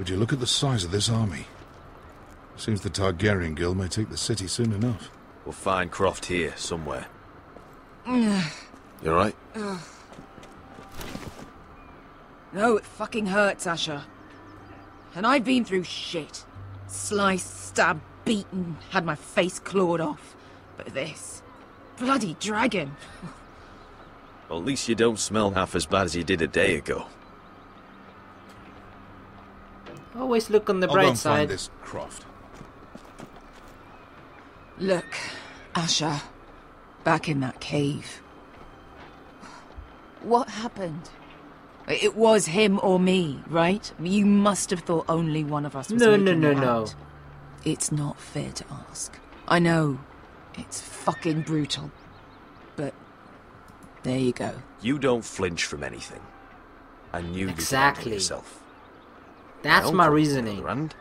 Would you look at the size of this army? Seems the Targaryen guild may take the city soon enough. We'll find Croft here, somewhere. You alright? No, it fucking hurts, Asher. And I've been through shit. Sliced, stabbed, beaten, had my face clawed off. But this... bloody dragon. Well, at least you don't smell half as bad as you did a day ago. Always look on the I'll go bright and find side. this Croft. Look, Asher. Back in that cave. What happened? It was him or me, right? You must have thought only one of us was making it out. It's not fair to ask. I know. It's fucking brutal. But there you go. You don't flinch from anything. I knew Exactly. you'd find yourself. That's my reasoning. Rand.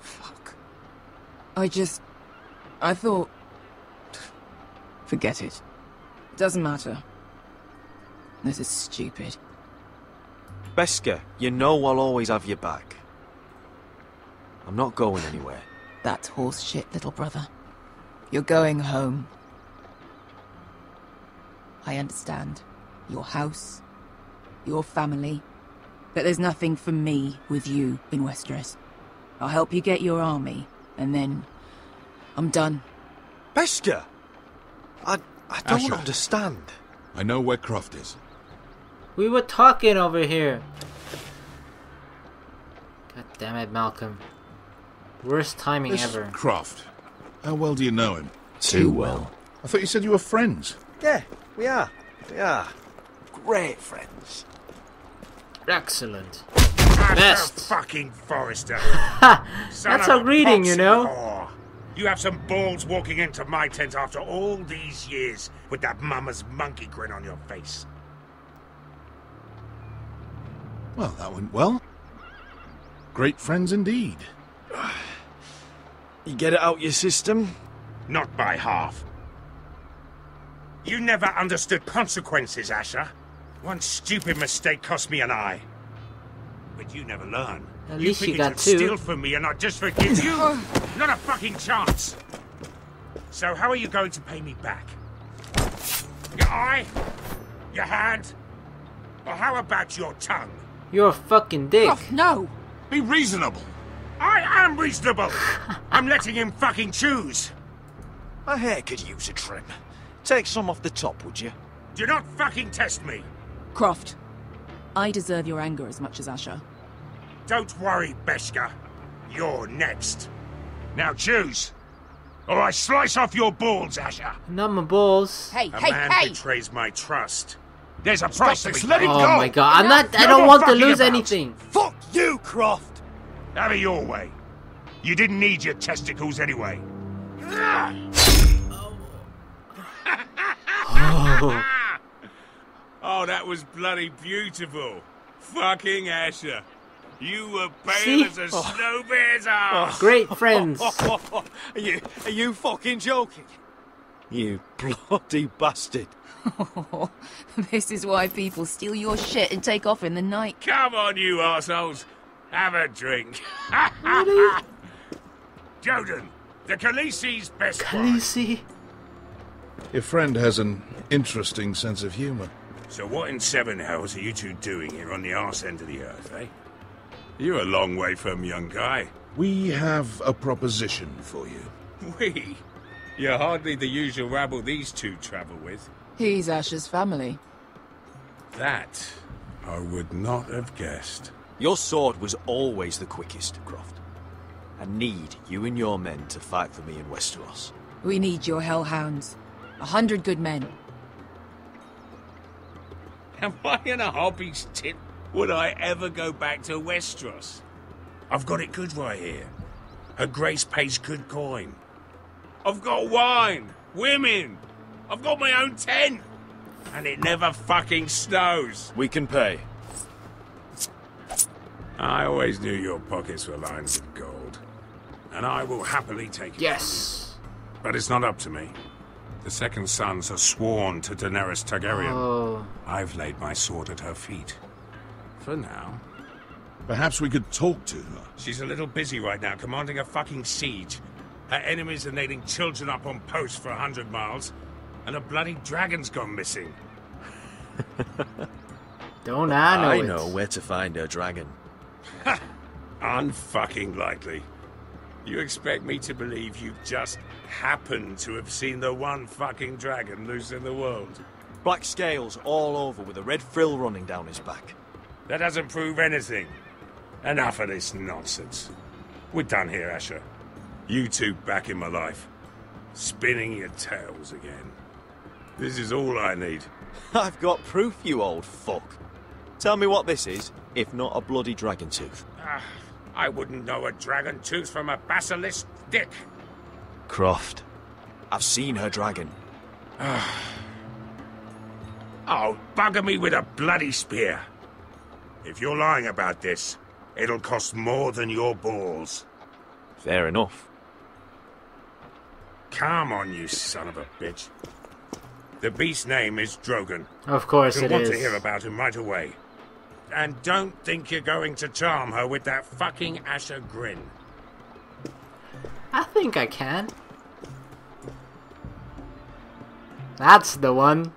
Fuck. I thought... Forget it. Doesn't matter. This is stupid. Beskha, you know I'll always have your back. I'm not going anywhere. That's horse shit, little brother. You're going home. I understand. Your house. Your family. But there's nothing for me with you in Westeros. I'll help you get your army, and then... I'm done. Beskha! I don't Asher. understand. I know where Croft is. We were talking over here. God damn it, Malcolm. Worst timing This ever. Croft. How well do you know him? Too well. I thought you said you were friends. Yeah, we are. We are. Great friends. Excellent. Asher Best. fucking Forrester. Ha! Son That's of a greeting, Pops you know? whore. You have some balls walking into my tent after all these years with that mama's monkey grin on your face. Well, that went well. Great friends indeed. You get it out your system? Not by half. You never understood consequences, Asher. One stupid mistake cost me an eye. But you never learn. At You least think you got you'd two. steal from me and I'd just forgive you? Not a fucking chance. So how are you going to pay me back? Your eye? Your hand? Or how about your tongue? You're a fucking dick. Oh, no! Be reasonable. I am reasonable! I'm letting him fucking choose. My hair could use a trim. Take some off the top, would you? Do not fucking test me. Croft, I deserve your anger as much as Asher. Don't worry, Beskha. You're next. Now choose. Or I slice off your balls, Asher. Not my balls. Hey, A hey, man hey! betrays my trust. There's a price to be Let him paid. Oh go. my god, I No don't more want to fucking lose about. anything. Fuck you, Croft! Have it your way. You didn't need your testicles anyway. Oh, that was bloody beautiful. Fucking Asher. You were pale See? as a snow bear's ass. Great friends. Are you fucking joking? You bloody bastard. This is why people steal your shit and take off in the night. Come on, you assholes. Have a drink. Joden, the Khaleesi's best wine. Khaleesi. Your friend has an interesting sense of humor. So what in seven hells are you two doing here on the arse end of the earth, eh? You're a long way from, young guy. We have a proposition for you. We? You're hardly the usual rabble these two travel with. He's Asher's family. That I would not have guessed. Your sword was always the quickest, Croft. I need you and your men to fight for me in Westeros. We need your hellhounds. 100 good men. Am I in a hobby's tit? Would I ever go back to Westeros? I've got it good right here. Her Grace pays good coin. I've got wine, women. I've got my own tent. And it never fucking snows. We can pay. I always knew your pockets were lined with gold. And I will happily take it. Yes. But it's not up to me. The second sons are sworn to Daenerys Targaryen. Oh. I've laid my sword at her feet. For now. Perhaps we could talk to her. She's a little busy right now, commanding a fucking siege. Her enemies are nailing children up on posts for 100 miles, and a bloody dragon's gone missing. Don't I know where to find her dragon. Ha! Unfucking likely. You expect me to believe you just happen to have seen the one fucking dragon loose in the world? Black scales all over with a red frill running down his back. That doesn't prove anything. Enough of this nonsense. We're done here, Asher. You two back in my life. Spinning your tales again. This is all I need. I've got proof, you old fuck. Tell me what this is, if not a bloody dragon tooth. I wouldn't know a dragon tooth from a basilisk dick. Croft, I've seen her dragon. Oh, bugger me with a bloody spear. If you're lying about this, it'll cost more than your balls. Fair enough. Come on, you son of a bitch. The beast's name is Drogon. Of course You'll it want is. to hear about him right away. And don't think you're going to charm her with that fucking Asher grin. I think I can. That's the one.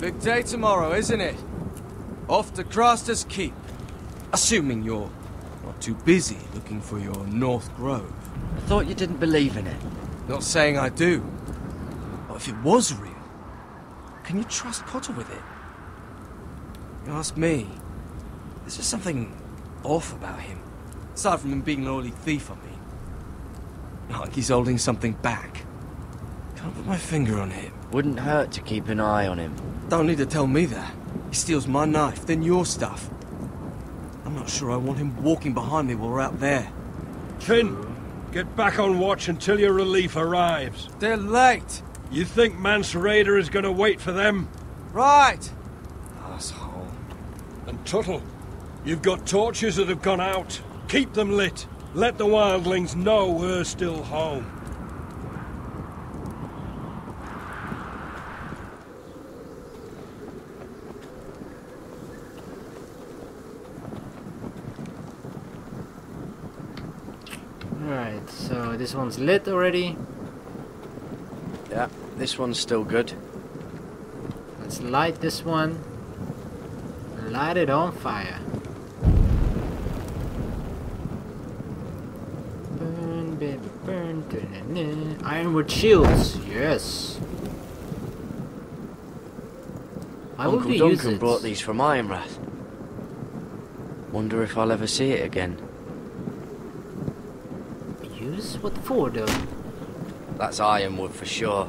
Big day tomorrow, isn't it? Off to Craster's Keep. Assuming you're not too busy looking for your North Grove. I thought you didn't believe in it. Not saying I do. But if it was real, can you trust Potter with it? You ask me, there's just something off about him. Aside from him being an oily thief, I mean. Like he's holding something back. Can't put my finger on him. Wouldn't hurt to keep an eye on him. Don't need to tell me that. He steals my knife, then your stuff. I'm not sure I want him walking behind me while we're out there. Finn, get back on watch until your relief arrives. They're late. You think Mance Rayder is going to wait for them? Right. Asshole. And Tuttle, you've got torches that have gone out. Keep them lit. Let the wildlings know we're still home. Alright, so this one's lit already. Yeah, this one's still good. Let's light this one. Light it on fire. Burn, baby, burn. Da-na-na. Ironwood shields, yes. Why would Uncle we use Duncan it? brought these from Ironrath. Wonder if I'll ever see it again. Use? What for, though? That's ironwood for sure.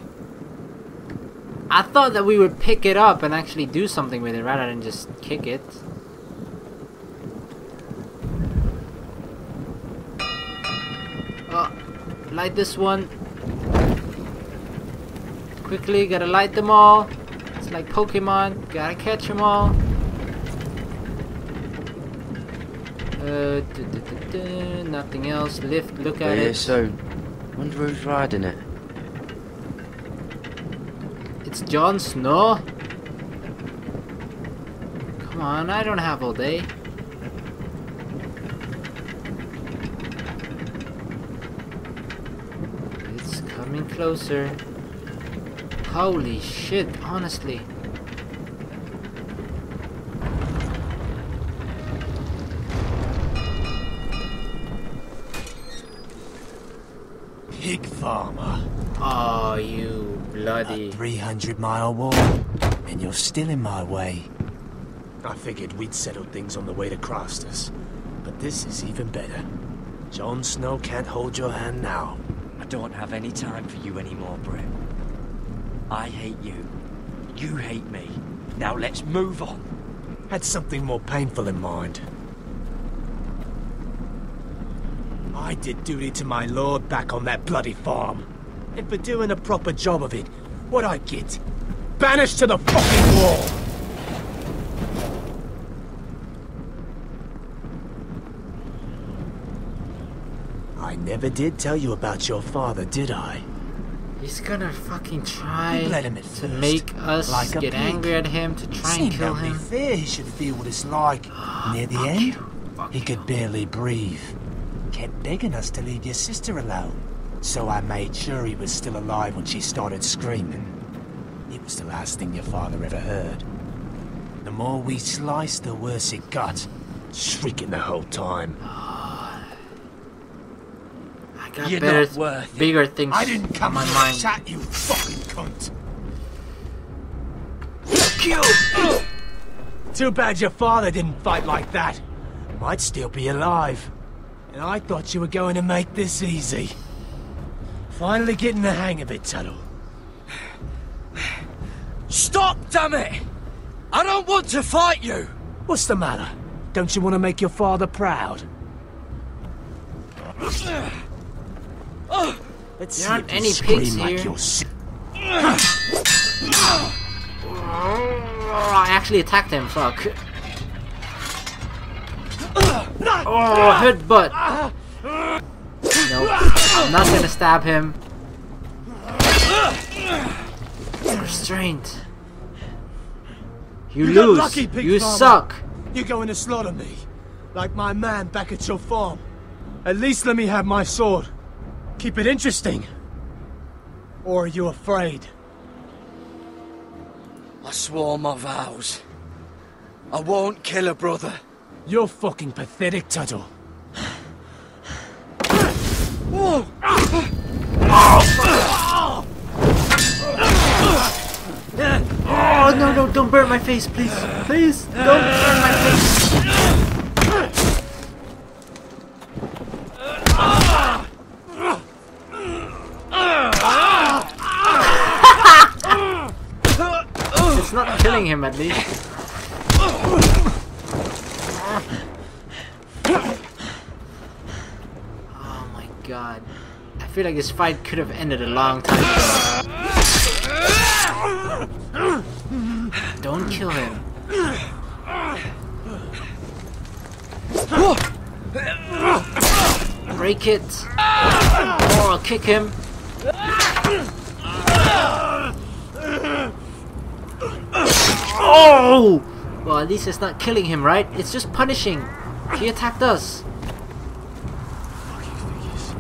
I thought that we would pick it up and actually do something with it rather than just kick it. Oh, light this one. Quickly, gotta light them all. It's like Pokemon, gotta catch them all. Nothing else. Lift, look at We're here it. soon. Wonder who's riding it. It's Jon Snow. Come on, I don't have all day. It's coming closer. Holy shit, honestly. Pig farmer. Oh, you bloody... 300-mile walk, and you're still in my way. I figured we'd settled things on the way to Craster's, but this is even better. Jon Snow can't hold your hand now. I don't have any time for you anymore, Brett. I hate you. You hate me. Now let's move on. Had something more painful in mind. I did duty to my lord back on that bloody farm. And for doing a proper job of it, what'd I get? Banished to the fucking wall! I never did tell you about your father, did I? He's gonna fucking try You let him at to first, make us like a get pig. angry at him, to try and Seemed kill only him. fair he should feel what it's like. Near the end, he could barely breathe. Kept begging us to leave your sister alone. So I made sure he was still alive when she started screaming. It was the last thing your father ever heard. The more we sliced, the worse it got. Shrieking the whole time. I got You're better, not worth it. bigger things I didn't come on my to mind. chat, you fucking cunt. Kill! Too bad your father didn't fight like that. Might still be alive. And I thought you were going to make this easy. Finally getting the hang of it, Tuttle. Stop, damn it! I don't want to fight you! What's the matter? Don't you want to make your father proud? Let's see There aren't if you any scream pigs like here. you're sick. Oh, I actually attacked him, fuck. Oh, headbutt! Nope, I'm not gonna stab him. Restraint. You You got lose. lucky, pig You farmer. suck. You're going to slaughter me, like my man back at your farm. At least let me have my sword. Keep it interesting. Or are you afraid? I swore my vows. I won't kill a brother. You're fucking pathetic, Tuttle. Oh no, no, don't burn my face, please. Please, don't burn my face. It's not killing him, at least. Oh my god. I feel like this fight could have ended a long time ago. Don't kill him. Break it. Or I'll kick him. Oh! Well, at least it's not killing him, right? It's just punishing. He attacked us. Fucking figures.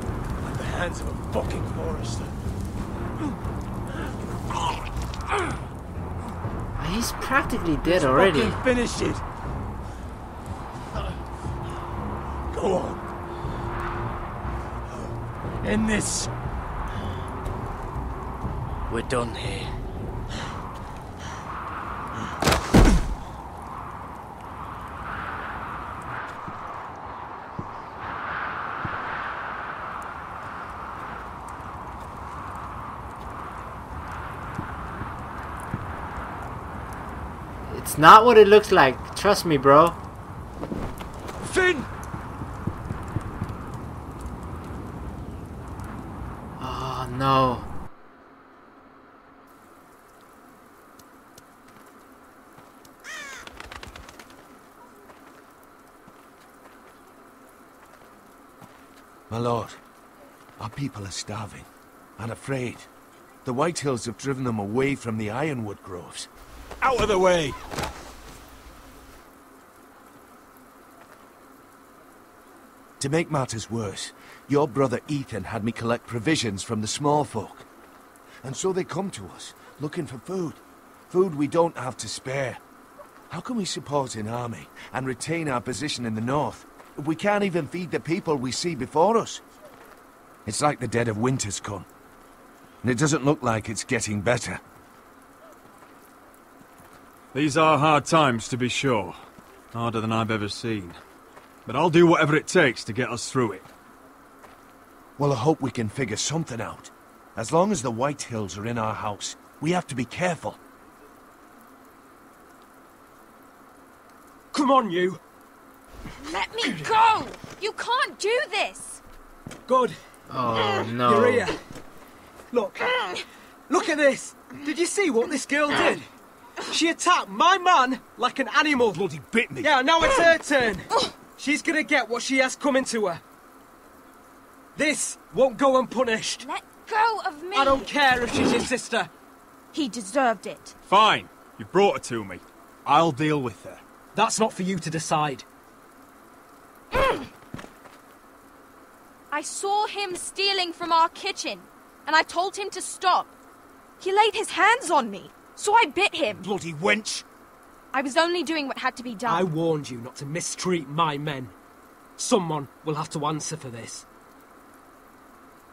Like the hands of a fucking Forrester. He's practically dead already. Fucking finish it. Go on. End this. We're done here. It's not what it looks like. Trust me, bro. Finn! Oh, no. My lord, our people are starving and afraid. The Whitehills have driven them away from the ironwood groves. Out of the way! To make matters worse, your brother Ethan had me collect provisions from the small folk. And so they come to us, looking for food. Food we don't have to spare. How can we support an army and retain our position in the north if we can't even feed the people we see before us? It's like the dead of winter's come. And it doesn't look like it's getting better. These are hard times, to be sure. Harder than I've ever seen. But I'll do whatever it takes to get us through it. Well, I hope we can figure something out. As long as the Whitehills are in our house, we have to be careful. Come on, you! Let me go! You can't do this! Good. Oh, no. You're here. Look. Look at this. Did you see what this girl did? She attacked my man like an animal. Bloody bit me. Yeah, now it's her turn. She's gonna get what she has coming to her. This won't go unpunished. Let go of me. I don't care if she's your sister. He deserved it. Fine. You brought her to me. I'll deal with her. That's not for you to decide. I saw him stealing from our kitchen, and I told him to stop. He laid his hands on me, so I bit him. Bloody wench. I was only doing what had to be done. I warned you not to mistreat my men. Someone will have to answer for this.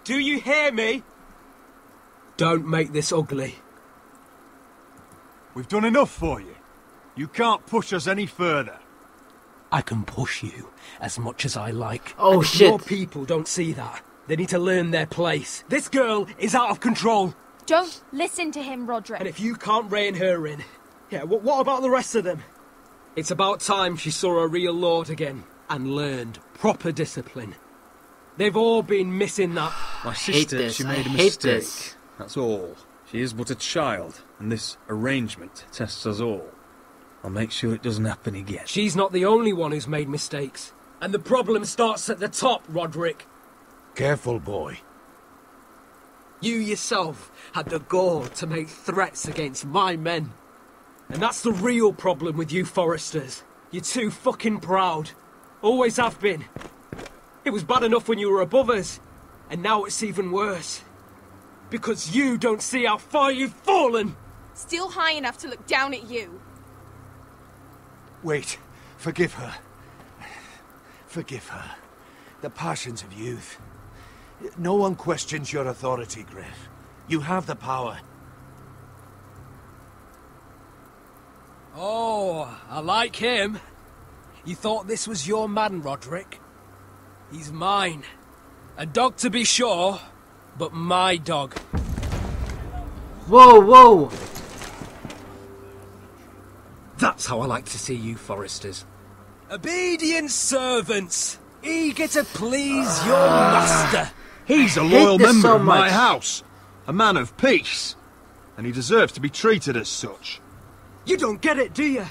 Do you hear me? Don't make this ugly. We've done enough for you. You can't push us any further. I can push you as much as I like. Oh, and if shit. more people don't see that, they need to learn their place. This girl is out of control. Don't listen to him, Roderick. And if you can't rein her in, yeah, what about the rest of them? It's about time she saw a real lord again and learned proper discipline. They've all been missing that. My hate sister, this. she I made a hate mistake. this. That's all. She is but a child, and this arrangement tests us all. I'll make sure it doesn't happen again. She's not the only one who's made mistakes. And the problem starts at the top, Roderick. Careful, boy. You yourself had the gall to make threats against my men. And that's the real problem with you Forresters. You're too fucking proud. Always have been. It was bad enough when you were above us. And now it's even worse. Because you don't see how far you've fallen. Still high enough to look down at you. Wait. Forgive her. Forgive her. The passions of youth. No one questions your authority, Griff. You have the power. Oh, I like him. You thought this was your man, Roderick? He's mine. A dog to be sure, but my dog. Whoa, whoa. That's how I like to see you, Forresters. Obedient servants, eager to please your master. He's a hate loyal this member so of my much. house. A man of peace. And he deserves to be treated as such. You don't get it, do you?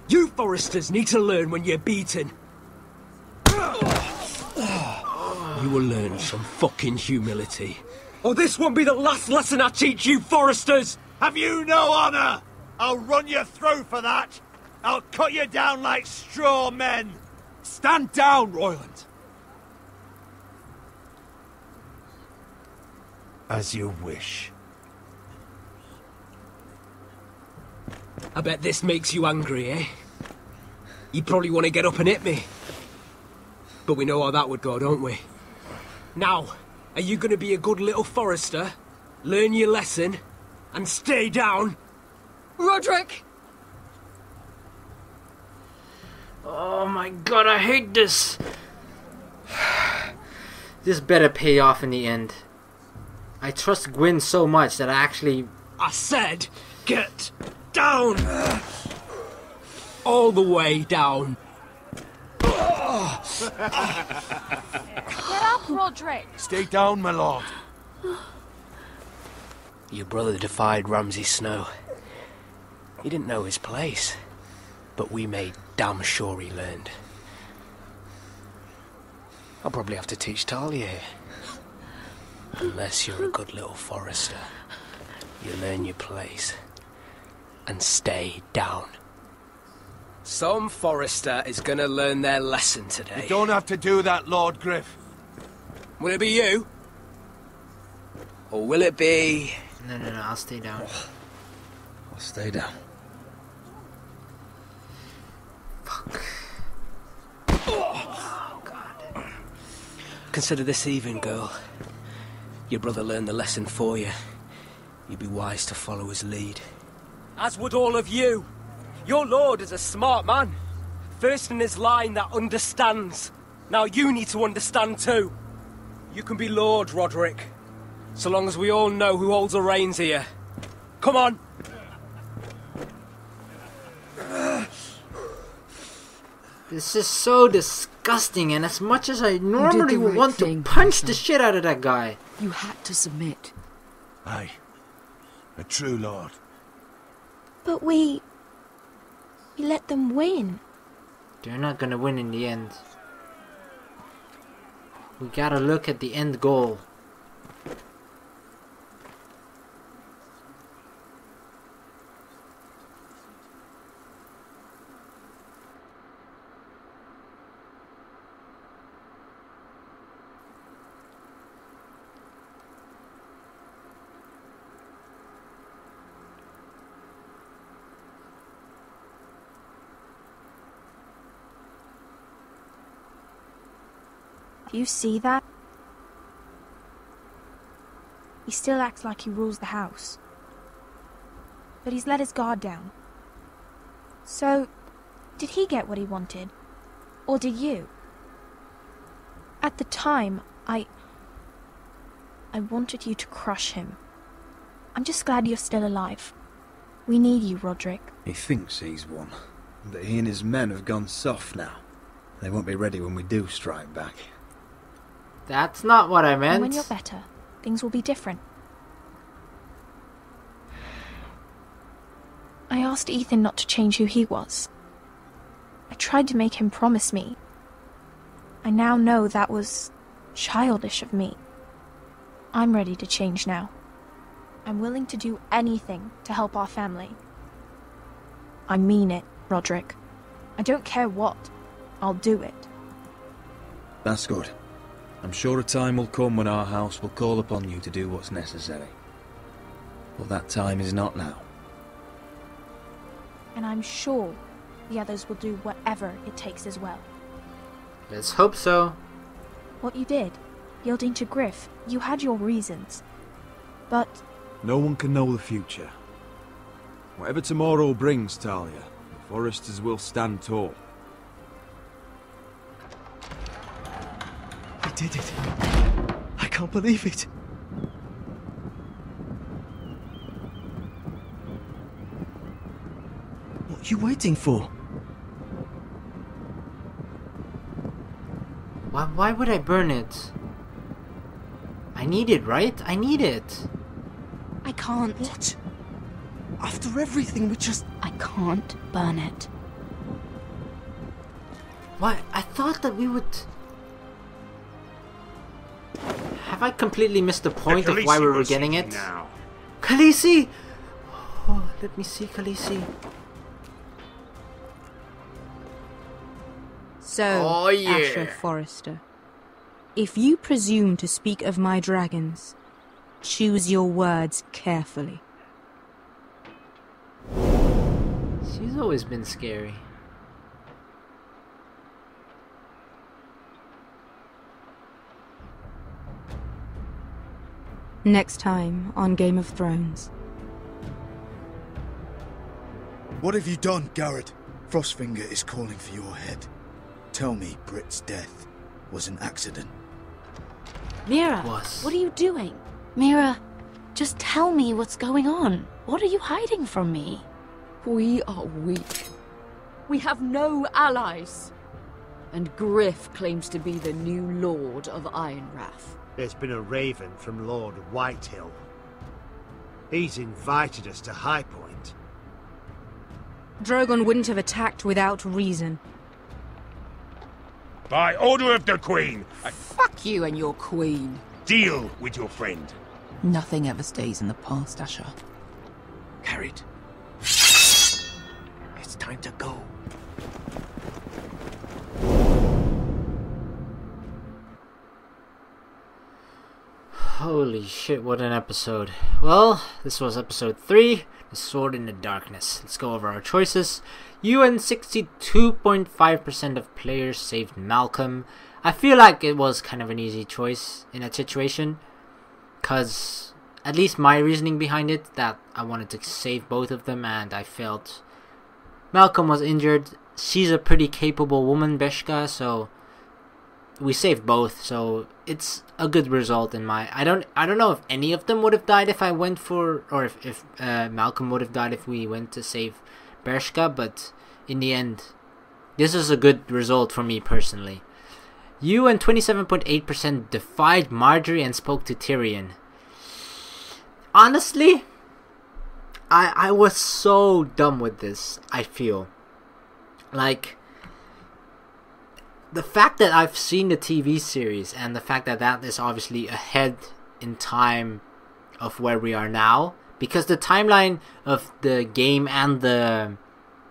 You Forresters need to learn when you're beaten. You will learn some fucking humility. Or this won't be the last lesson I teach you, Forresters! Have you no honor? I'll run you through for that. I'll cut you down like straw men. Stand down, Royland. As you wish. I bet this makes you angry, eh? You probably want to get up and hit me. But we know how that would go, don't we? Now, are you going to be a good little Forrester, learn your lesson, and stay down? Roderick! Oh my god, I hate this. This better pay off in the end. I trust Gwyn so much that I said, get down! All the way down. Get up, Roderick! Stay down, my lord. Your brother defied Ramsay Snow. He didn't know his place, but we made damn sure he learned. I'll probably have to teach Talia here. Unless you're a good little Forrester. You learn your place and stay down. Some Forrester is gonna learn their lesson today. You don't have to do that, Lord Griff. Will it be you? Or will it be... No, I'll stay down. I'll stay down. Fuck. Oh, God. Consider this even, girl. Your brother learned the lesson for you. You'd be wise to follow his lead. As would all of you. Your lord is a smart man. First in his line that understands. Now you need to understand too. You can be Lord, Roderick. So long as we all know who holds the reins here. Come on. This is so disgusting, and as much as I normally would want to punch the shit out of that guy. You had to submit. Aye. A true lord. But we let them win. They're not gonna win in the end. We gotta look at the end goal. Do you see that? He still acts like he rules the house. But he's let his guard down. So, did he get what he wanted? Or did you? At the time, I wanted you to crush him. I'm just glad you're still alive. We need you, Roderick. He thinks he's won, but he and his men have gone soft now. They won't be ready when we do strike back. That's not what I meant. And when you're better, things will be different. I asked Ethan not to change who he was. I tried to make him promise me. I now know that was childish of me. I'm ready to change now. I'm willing to do anything to help our family. I mean it, Roderick. I don't care what. I'll do it. That's good. I'm sure a time will come when our house will call upon you to do what's necessary. But that time is not now. And I'm sure the others will do whatever it takes as well. Let's hope so. What you did, yielding to Griff, you had your reasons. But no one can know the future. Whatever tomorrow brings, Talia, the Forresters will stand tall. I did it. I can't believe it. What are you waiting for? Why would I burn it? I need it, right? I need it. I can't. What? After everything we just... I can't burn it. Why? I thought that we would... Have I completely missed the point of why we were getting it? Now. Khaleesi! Oh, let me see Khaleesi. So, Asher Forrester, if you presume to speak of my dragons, choose your words carefully. She's always been scary. Next time on Game of Thrones. What have you done, Garrett? Frostfinger is calling for your head. Tell me Britt's death was an accident. Mira, what are you doing? Mira, just tell me what's going on. What are you hiding from me? We are weak. We have no allies. And Griff claims to be the new Lord of Ironrath. There's been a raven from Lord Whitehill. He's invited us to High Point. Drogon wouldn't have attacked without reason. By order of the Queen, Fuck you and your queen. Deal with your friend. Nothing ever stays in the past, Asher. Carried. It's time to go. Holy shit, what an episode. Well, this was episode 3, The Sword in the Darkness. Let's go over our choices. You and 62.5% of players saved Malcolm. I feel like it was kind of an easy choice in that situation, because at least my reasoning behind it, that I wanted to save both of them, and I felt Malcolm was injured. She's a pretty capable woman, Beshka, so we saved both, so it's a good result in my... I don't know if any of them would have died if I went for... Or if Malcolm would have died if we went to save Bershka, but in the end, this is a good result for me personally. You and 27.8% defied Marjorie and spoke to Tyrion. Honestly, I was so dumb with this, I feel. Like, the fact that I've seen the TV series and the fact that that is obviously ahead in time of where we are now, because the timeline of the game and the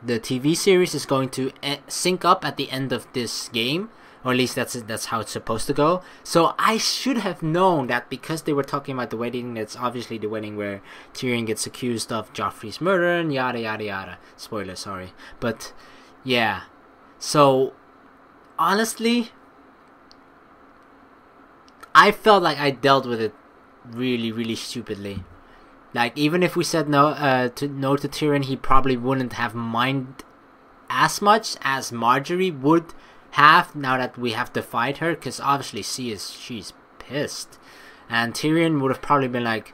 TV series is going to sync up at the end of this game, or at least that's how it's supposed to go. So I should have known that, because they were talking about the wedding, it's obviously the wedding where Tyrion gets accused of Joffrey's murder and yada yada yada. Spoiler, sorry. But yeah, so honestly, I felt like I dealt with it really, really stupidly. Like, even if we said no to Tyrion, he probably wouldn't have minded as much as Marjorie would have now that we have defied her, because obviously she's pissed, and Tyrion would have probably been like,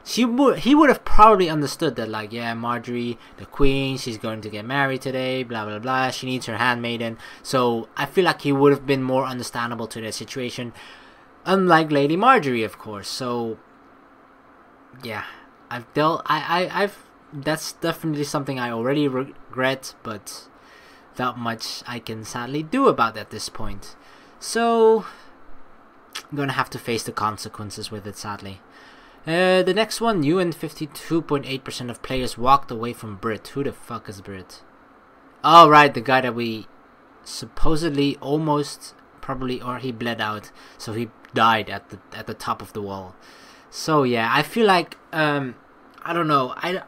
he would have probably understood that, like, yeah, Marjorie, the queen, she's going to get married today, blah blah blah, she needs her handmaiden. So I feel like he would have been more understandable to the situation, unlike Lady Marjorie, of course. So yeah, I've that's definitely something I already regret, but not much I can sadly do about it at this point. So I'm gonna have to face the consequences with it, sadly. The next one, you and 52.8% of players walked away from Brit. Who the fuck is Brit? Oh, right, the guy that we supposedly almost, probably, or he bled out, so he died at the top of the wall. So yeah, I feel like I don't know. I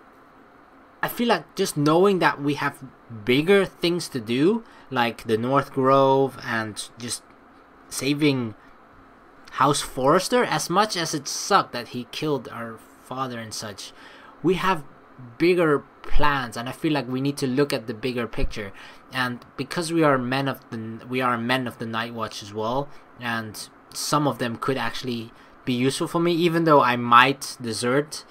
feel like just knowing that we have bigger things to do, like the North Grove and just saving House Forrester, as much as it sucked that he killed our father and such, we have bigger plans, and I feel like we need to look at the bigger picture. And because we are men of the Night Watch as well, and some of them could actually be useful for me, even though I might desert,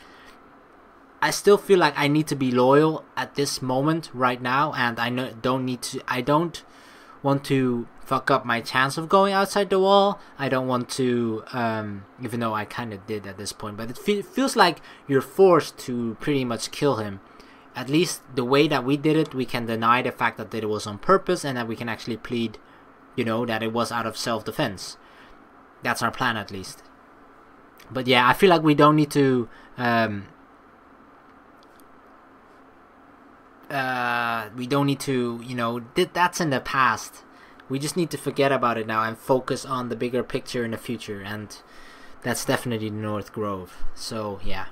I still feel like I need to be loyal at this moment right now, and I don't want to fuck up my chance of going outside the wall. I don't want to, even though I kind of did at this point, but it feels like you're forced to pretty much kill him. At least the way that we did it, we can deny the fact that it was on purpose, and that we can actually plead, that it was out of self-defense. That's our plan, at least. But yeah, I feel like we don't need to that's in the past. We just need to forget about it now and focus on the bigger picture in the future, and that's definitely North Grove. So yeah,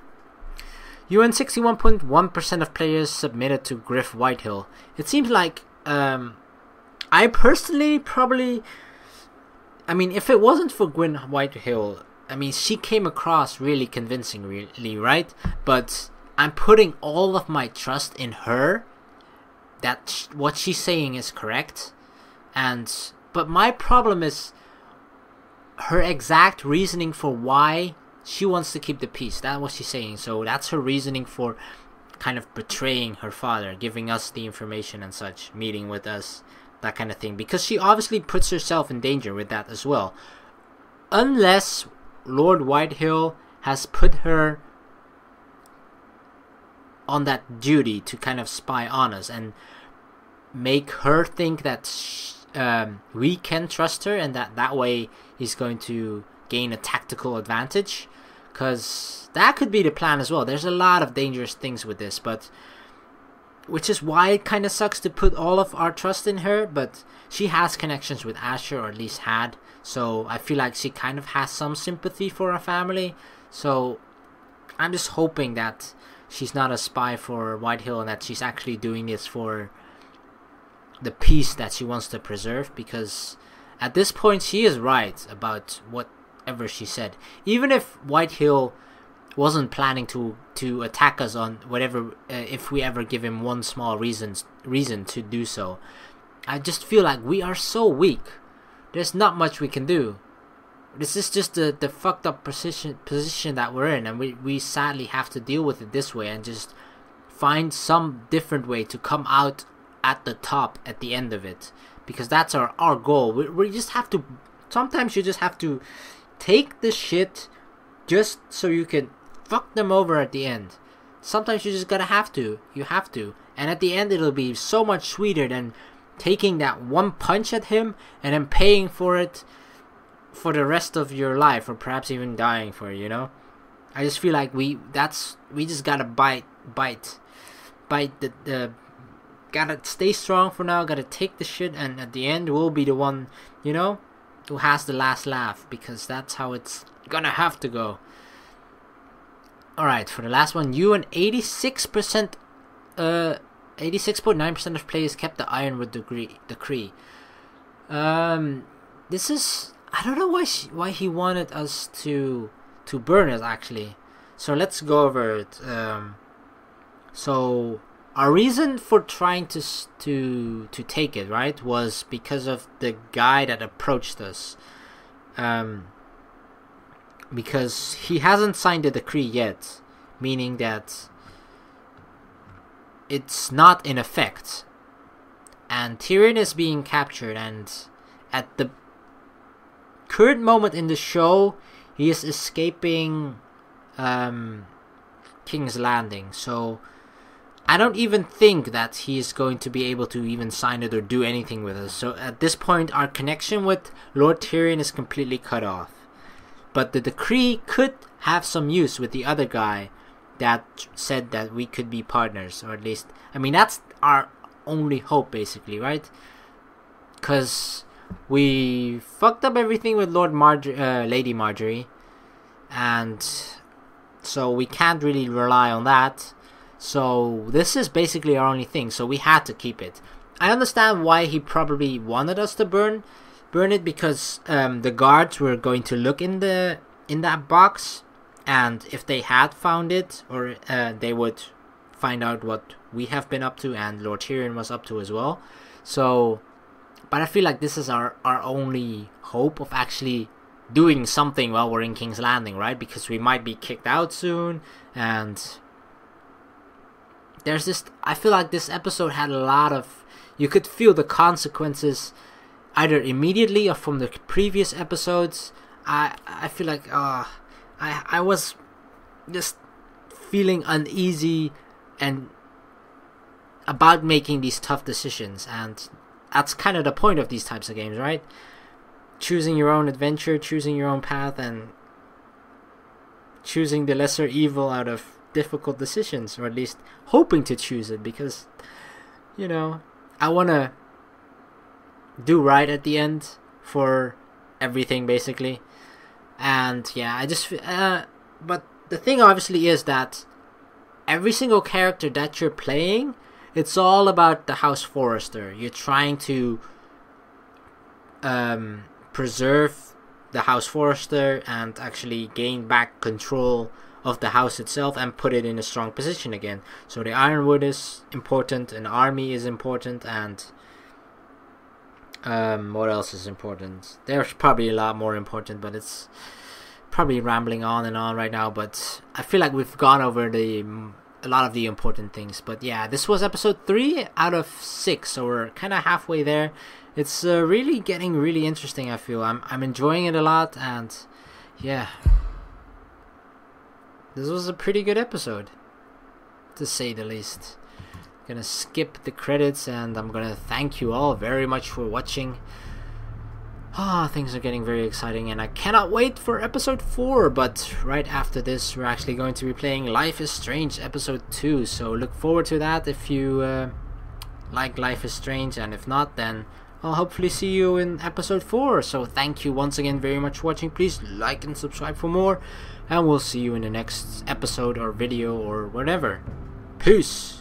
you and 61.1% of players submitted to Griff Whitehill. It seems like I personally probably, if it wasn't for Gwyn Whitehill, she came across really convincingly, right? But I'm putting all of my trust in her, that what she's saying is correct. But my problem is her exact reasoning for why she wants to keep the peace. That's what she's saying. So that's her reasoning for kind of betraying her father, giving us the information and such, meeting with us, that kind of thing. Because she obviously puts herself in danger with that as well. Unless Lord Whitehill has put her on that duty to kind of spy on us and make her think that we can trust her, and that way he's going to gain a tactical advantage, because that could be the plan as well. There's a lot of dangerous things with this, but which is why it kind of sucks to put all of our trust in her. But she has connections with Asher, or at least had, so I feel like she kind of has some sympathy for our family. So I'm just hoping that she's not a spy for Whitehill, and that she's actually doing this for the peace that she wants to preserve, because at this point she is right about whatever she said. Even if Whitehill wasn't planning to attack us on whatever, if we ever give him one small reason to do so, I just feel like we are so weak. There's not much we can do. This is just the fucked up position that we're in, and we sadly have to deal with it this way, and just find some different way to come out at the top at the end of it, because that's our goal. We just have to, sometimes you just have to take the shit just so you can fuck them over at the end. Sometimes you just you have to, and at the end it'll be so much sweeter than taking that one punch at him and then paying for it for the rest of your life, or perhaps even dying for it, you know? I just feel like we just gotta bite the gotta stay strong for now, gotta take the shit, and at the end we'll be the one, you know, who has the last laugh, because that's how it's gonna have to go. Alright, for the last one, you and 86%, 86.9% of players kept the Ironwood decree. This is, I don't know why he wanted us to burn it, actually. So let's go over it. So our reason for trying to take it, right, was because of the guy that approached us. Because he hasn't signed the decree yet, meaning that it's not in effect. And Tyrion is being captured, and at the current moment in the show, he is escaping King's Landing. So I don't even think that he is going to be able to even sign it or do anything with us. So at this point, our connection with Lord Tyrion is completely cut off. But the decree could have some use with the other guy that said that we could be partners, or at least, I mean, that's our only hope, basically, right? Because we fucked up everything with Lady Marjorie, and so we can't really rely on that. So this is basically our only thing, so we had to keep it. I understand why he probably wanted us to burn it, because the guards were going to look in that box, and if they had found it, or they would find out what we have been up to and Lord Tyrion was up to as well. So, but I feel like this is our only hope of actually doing something while we're in King's Landing, right? Because we might be kicked out soon, and there's this, I feel like this episode had a lot of, you could feel the consequences either immediately or from the previous episodes. I feel like I was just feeling uneasy and about making these tough decisions, and that's kind of the point of these types of games, right? Choosing your own adventure, choosing your own path, and choosing the lesser evil out of difficult decisions, or at least hoping to choose it, because, you know, I want to do right at the end for everything, basically. And yeah, I just but the thing obviously is that every single character that you're playing, it's all about the House Forrester. You're trying to preserve the House Forrester and actually gain back control of the house itself and put it in a strong position again. So the Ironwood is important, an army is important, and what else is important? There's probably a lot more important, but it's probably rambling on and on right now. But I feel like we've gone over a lot of the important things. But yeah, this was episode 3 out of 6, so we're kind of halfway there. It's really getting really interesting. I feel I'm enjoying it a lot, and yeah, this was a pretty good episode, to say the least. Gonna skip the credits, and I'm gonna thank you all very much for watching. Things are getting very exciting, and I cannot wait for episode 4. But right after this, we're actually going to be playing Life is Strange episode 2, so look forward to that if you like Life is Strange, and if not, then I'll hopefully see you in episode 4. So thank you once again very much for watching. Please like and subscribe for more, and we'll see you in the next episode or video or whatever. Peace.